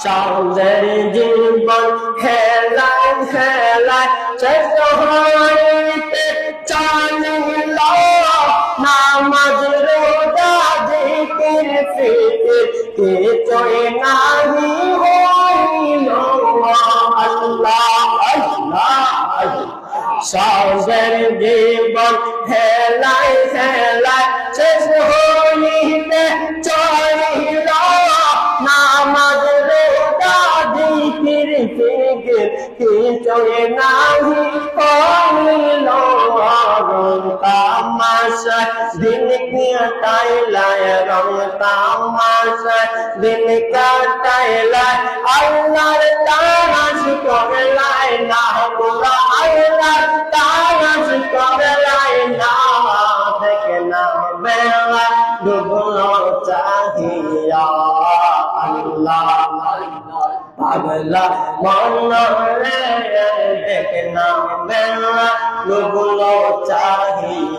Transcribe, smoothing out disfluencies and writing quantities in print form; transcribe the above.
সৌদের জীবন হেলায় হেলায় শেষ হইতে চলিল নামাজ রোজা জিকির ফিকির কিছুই নাহি হইল আল্লাহ আল্লাহ সৌদের জীবন হেলায় হেলায় শেষ হইতে চলিল নামাজ রোজা জিকির ফিকির কিছুই নাহি হইল রং তামাশা দিন কাটাইলায় রং তামাশা দিন কাটাইলায় আল্লাহর তারাশ করলাই না গোরা আল্লাহর তারাশ করলাই না দেখে না বেলা ডুবলো চাহিয়া আল্লাহ পাগলা মন রে দেখে না বেলা ডুবলো চাহিয়া